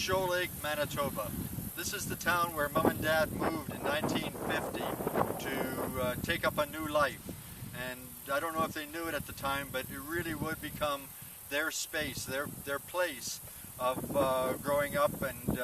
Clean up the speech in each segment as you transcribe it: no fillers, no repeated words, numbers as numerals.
Shoal Lake, Manitoba. This is the town where Mom and Dad moved in 1950 to take up a new life. And I don't know if they knew it at the time, but it really would become their space, their place of growing up and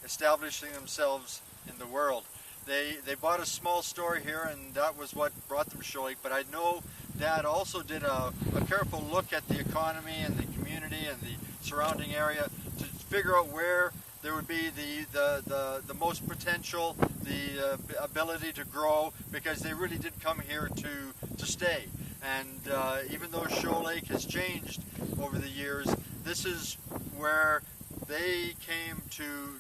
establishing themselves in the world. They bought a small store here, and that was what brought them to Shoal Lake. But I know Dad also did a careful look at the economy and the community and the surrounding area to figure out where there would be the most potential, the ability to grow, because they really did come here to stay. And even though Shoal Lake has changed over the years, this is where they came to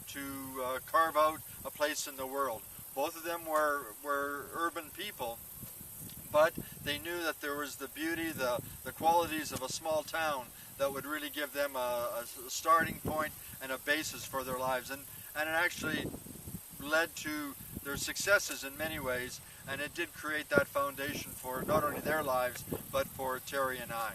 carve out a place in the world. Both of them were urban people, but they knew that there was the beauty, the qualities of a small town that would really give them a starting point and a basis for their lives. And it actually led to their successes in many ways, and it did create that foundation for not only their lives, but for Terry and I.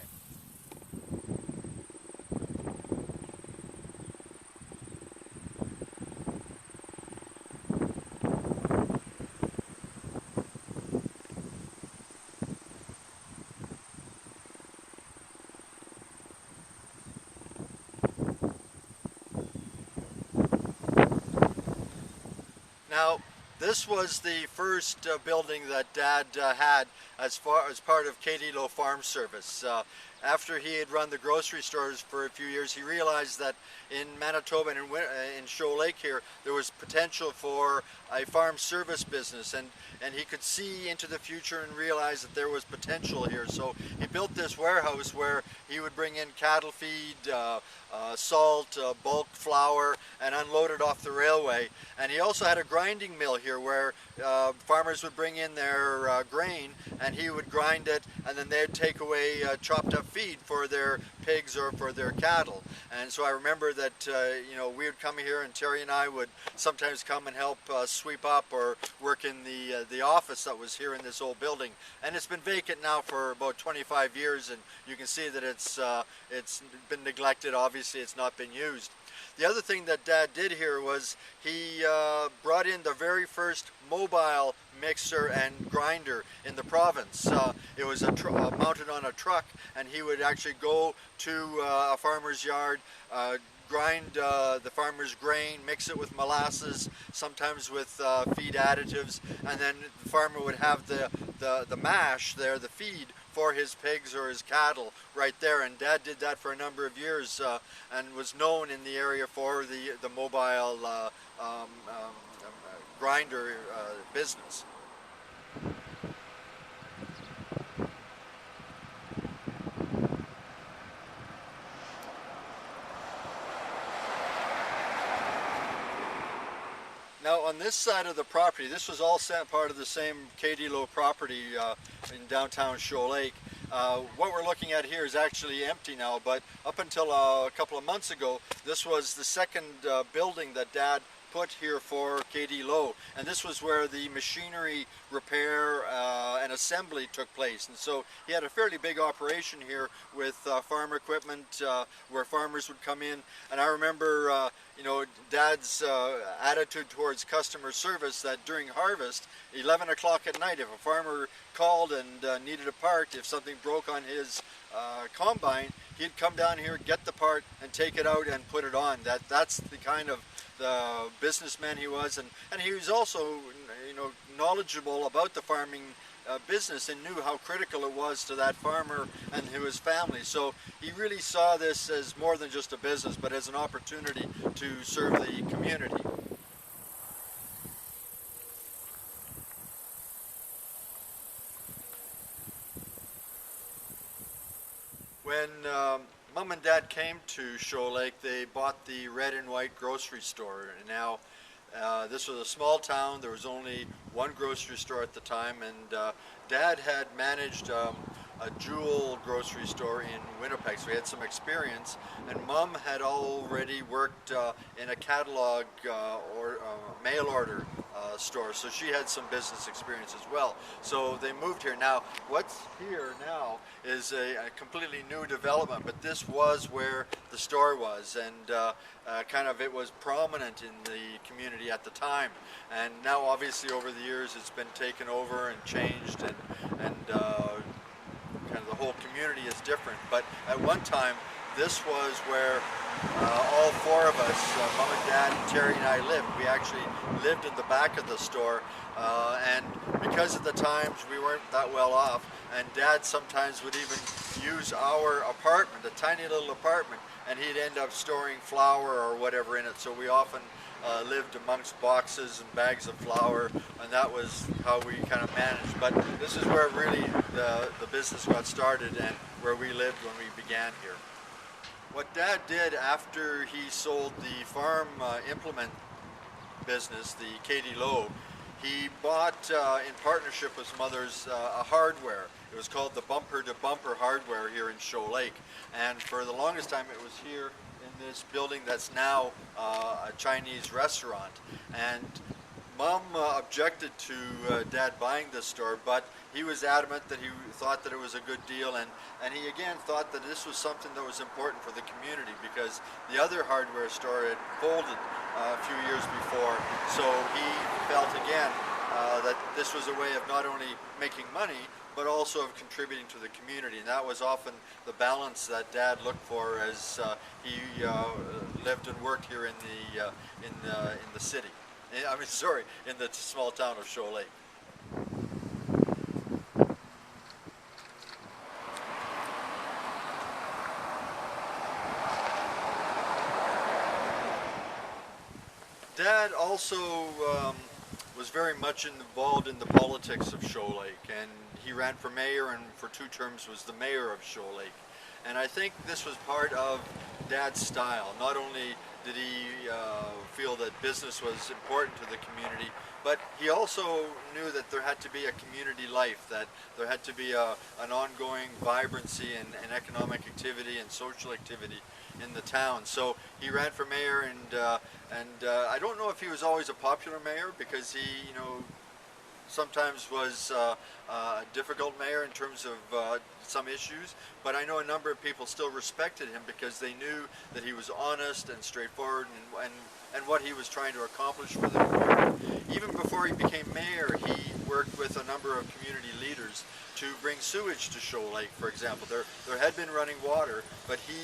Now, this was the first building that Dad had as part of Candido Farm Service. After he had run the grocery stores for a few years, he realized that in Manitoba and in Shoal Lake here, there was potential for a farm service business, and he could see into the future and realize that there was potential here. So he built this warehouse where he would bring in cattle feed, salt, bulk flour, and unload it off the railway. And he also had a grinding mill here where farmers would bring in their grain, and he would grind it, and then they'd take away chopped up feed for their pigs or for their cattle. And so I remember that we would come here, and Terry and I would sometimes come and help sweep up or work in the office that was here in this old building. And it's been vacant now for about 25 years, and you can see that it's been neglected. Obviously, it's not been used. The other thing that Dad did here was he brought in the very first mobile mixer and grinder in the province. It was mounted on a truck, and he would actually go to a farmer's yard, grind the farmer's grain, mix it with molasses, sometimes with feed additives, and then the farmer would have the mash there, the feed, for his pigs or his cattle right there. And Dad did that for a number of years and was known in the area for the mobile grinder business. Now on this side of the property, this was all part of the same Candido property in downtown Shoal Lake. What we're looking at here is actually empty now, but up until a couple of months ago, this was the second building that Dad put here for Candido, and this was where the machinery repair and assembly took place. And so he had a fairly big operation here with farm equipment where farmers would come in. And I remember Dad's attitude towards customer service, that during harvest, 11 o'clock at night, if a farmer called and needed a part, if something broke on his combine, he'd come down here, get the part, and take it out and put it on. That's the kind of the businessman he was, and he was also knowledgeable about the farming business and knew how critical it was to that farmer and to his family. So he really saw this as more than just a business, but as an opportunity to serve the community. When Mom and Dad came to Shoal Lake, they bought the red and white grocery store. And now this was a small town. There was only one grocery store at the time, and Dad had managed a jewel grocery store in Winnipeg, so he had some experience. And Mom had already worked in a catalog or mail order store, so she had some business experience as well. So they moved here. Now, what's here now is a completely new development, but this was where the store was, and kind of it was prominent in the community at the time. And now, obviously, over the years, it's been taken over and changed, and kind of the whole community is different. But at one time, this was where all four of us, Mom and Dad and Terry and I lived. We actually lived in the back of the store, and because of the times we weren't that well off, and Dad sometimes would even use our apartment, a tiny little apartment, and he'd end up storing flour or whatever in it. So we often lived amongst boxes and bags of flour, and that was how we kind of managed. But this is where really the business got started and where we lived when we began here. What Dad did after he sold the farm implement business, the Candido, he bought, in partnership with some others, a hardware. It was called the Bumper to Bumper Hardware here in Shoal Lake. And for the longest time it was here in this building that's now a Chinese restaurant. And Mom objected to Dad buying this store, but he was adamant that he thought that it was a good deal, and he again thought that this was something that was important for the community because the other hardware store had folded a few years before, so he felt again that this was a way of not only making money but also of contributing to the community, and that was often the balance that Dad looked for as he lived and worked here in the city. I mean, sorry, in the small town of Shoal Lake. Dad also was very much involved in the politics of Shoal Lake, and he ran for mayor and for 2 terms was the mayor of Shoal Lake. And I think this was part of Dad's style. Not only did he feel that business was important to the community, but he also knew that there had to be a community life, that there had to be an ongoing vibrancy and economic activity and social activity in the town. So he ran for mayor, and I don't know if he was always a popular mayor because he, sometimes was a difficult mayor in terms of some issues, but I know a number of people still respected him because they knew that he was honest and straightforward and what he was trying to accomplish for the community. Even before he became mayor, he worked with a number of community leaders to bring sewage to Shoal Lake, for example. There had been running water, but he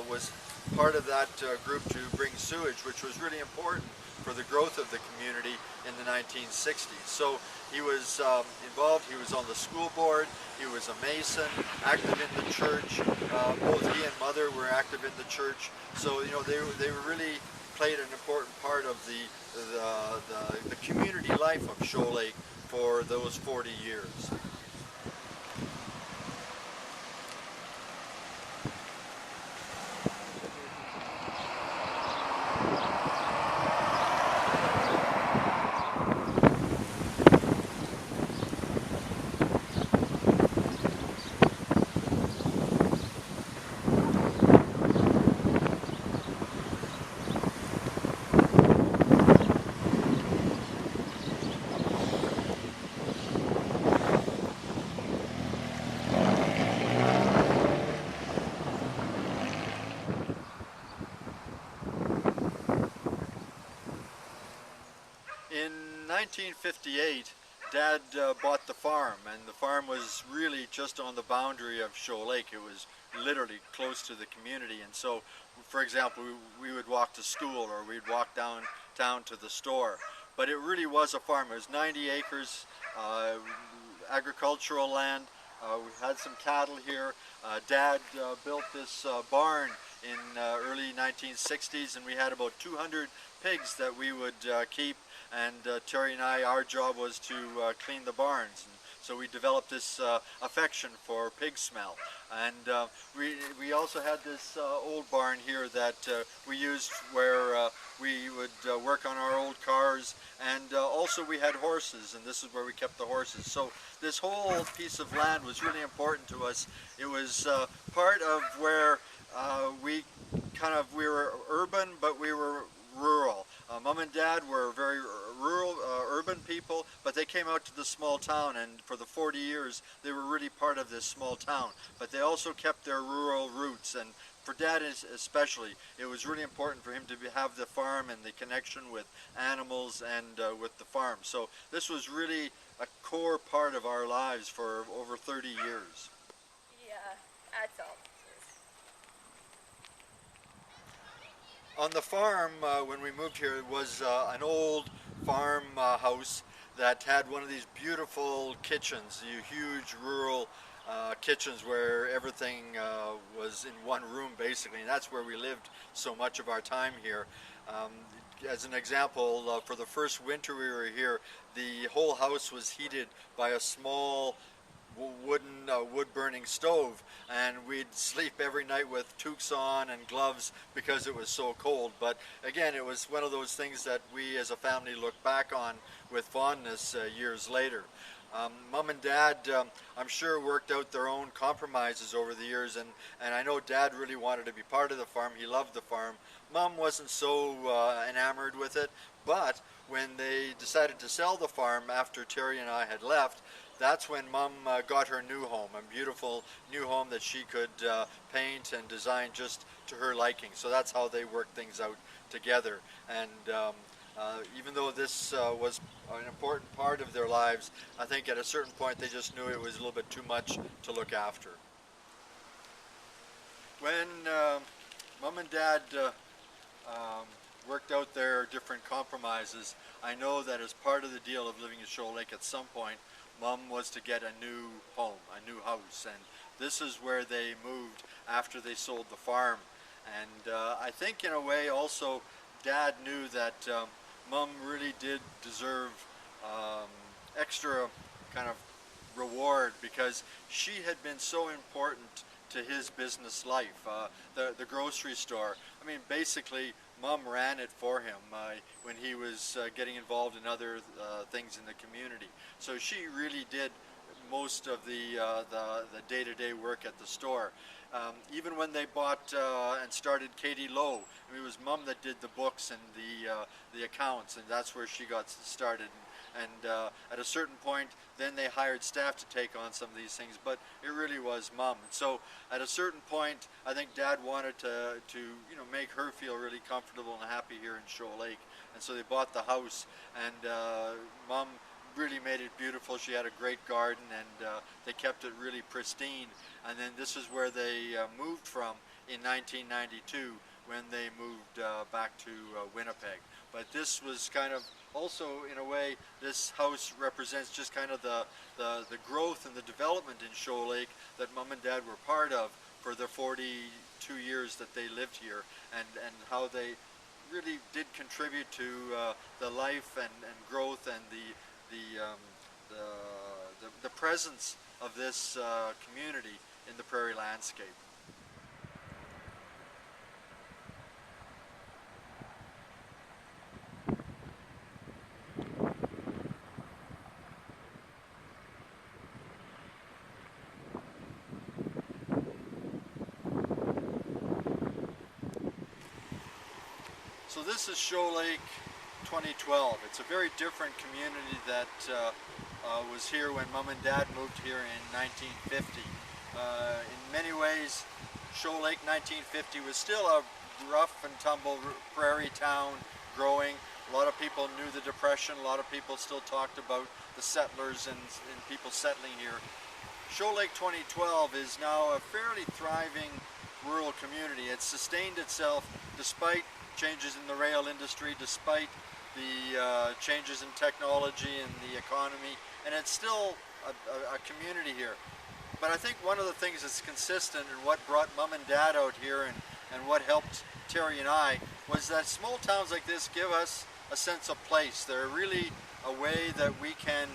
was part of that group to bring sewage, which was really important for the growth of the community in the 1960s. So he was involved, he was on the school board, he was a Mason, active in the church. Both he and Mother were active in the church. So they really played an important part of the community life of Shoal Lake for those 40 years. In 1958, Dad bought the farm, and the farm was really just on the boundary of Shoal Lake. It was literally close to the community, and so, for example, we would walk to school or we'd walk downtown to the store. But it really was a farm. It was 90 acres, agricultural land. We had some cattle here. Dad built this barn in early 1960s, and we had about 200 pigs that we would keep. And Terry and I, our job was to clean the barns. And so we developed this affection for pig smell. And we also had this old barn here that we used where we would work on our old cars, and also we had horses, and this is where we kept the horses. So this whole piece of land was really important to us. It was part of where we were urban, but we were rural. Mom and Dad were very rural, urban people, but they came out to the small town, and for the 40 years they were really part of this small town. But they also kept their rural roots, and for Dad especially, it was really important for him to have the farm and the connection with animals and with the farm. So this was really a core part of our lives for over 30 years. Yeah, that's all. On the farm, when we moved here, it was an old farm house that had one of these beautiful kitchens, the huge rural kitchens where everything was in one room basically, and that's where we lived so much of our time here. Um, as an example, for the first winter we were here, the whole house was heated by a small wood-burning stove, and we'd sleep every night with toques on and gloves because it was so cold. But again, it was one of those things that we as a family look back on with fondness years later. Mom and Dad, I'm sure, worked out their own compromises over the years, and I know Dad really wanted to be part of the farm. He loved the farm. Mom wasn't so enamored with it, but when they decided to sell the farm after Terry and I had left, that's when Mom got her new home, a beautiful new home that she could paint and design just to her liking. So that's how they worked things out together. And even though this was an important part of their lives, I think at a certain point they just knew it was a little bit too much to look after. When Mom and Dad worked out their different compromises, I know that as part of the deal of living in Shoal Lake, at some point Mom was to get a new home, a new house, and this is where they moved after they sold the farm. And I think in a way also Dad knew that Mom really did deserve extra kind of reward because she had been so important to his business life. The grocery store, I mean, basically Mom ran it for him when he was getting involved in other things in the community. So she really did most of the day-to-day work at the store. Even when they bought and started Katie Lowe, I mean, it was Mom that did the books and the accounts, and that's where she got started. And at a certain point, then they hired staff to take on some of these things, but it really was Mom. And so at a certain point, I think Dad wanted to make her feel really comfortable and happy here in Shoal Lake. And so they bought the house, and Mom really made it beautiful. She had a great garden, and they kept it really pristine. And then this is where they moved from in 1992 when they moved back to Winnipeg. But this was kind of also, in a way, this house represents just kind of the growth and the development in Shoal Lake that Mom and Dad were part of for the 42 years that they lived here, and how they really did contribute to the life and growth and the presence of this community in the prairie landscape. So this is Shoal Lake 2012. It's a very different community that was here when Mom and Dad moved here in 1950. In many ways, Shoal Lake 1950 was still a rough and tumble prairie town growing. A lot of people knew the Depression. A lot of people still talked about the settlers and people settling here. Shoal Lake 2012 is now a fairly thriving rural community. It's sustained itself despite changes in the rail industry, despite the changes in technology and the economy, and it's still a community here. But I think one of the things that's consistent and what brought Mom and Dad out here and what helped Terry and I was that small towns like this give us a sense of place. They're really a way that we can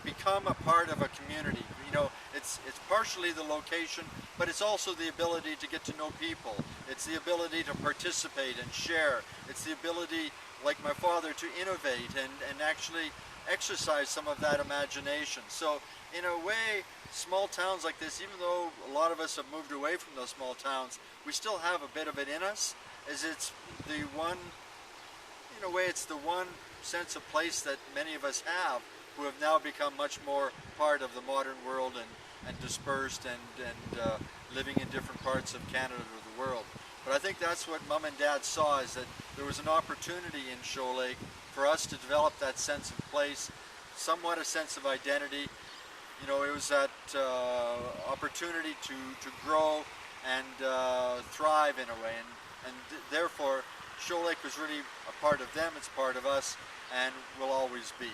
become a part of a community. You know, it's partially the location, but it's also the ability to get to know people. It's the ability to participate and share. It's the ability, like my father, to innovate and actually exercise some of that imagination. So in a way, small towns like this, even though a lot of us have moved away from those small towns, we still have a bit of it in us, as it's the one in a way, it's the one sense of place that many of us have who have now become much more part of the modern world and dispersed and living in different parts of Canada or the world. But I think that's what Mom and Dad saw, is that there was an opportunity in Shoal Lake for us to develop that sense of place, somewhat a sense of identity. You know, it was that opportunity to grow and thrive in a way, and therefore Shoal Lake was really a part of them, it's part of us, and will always be.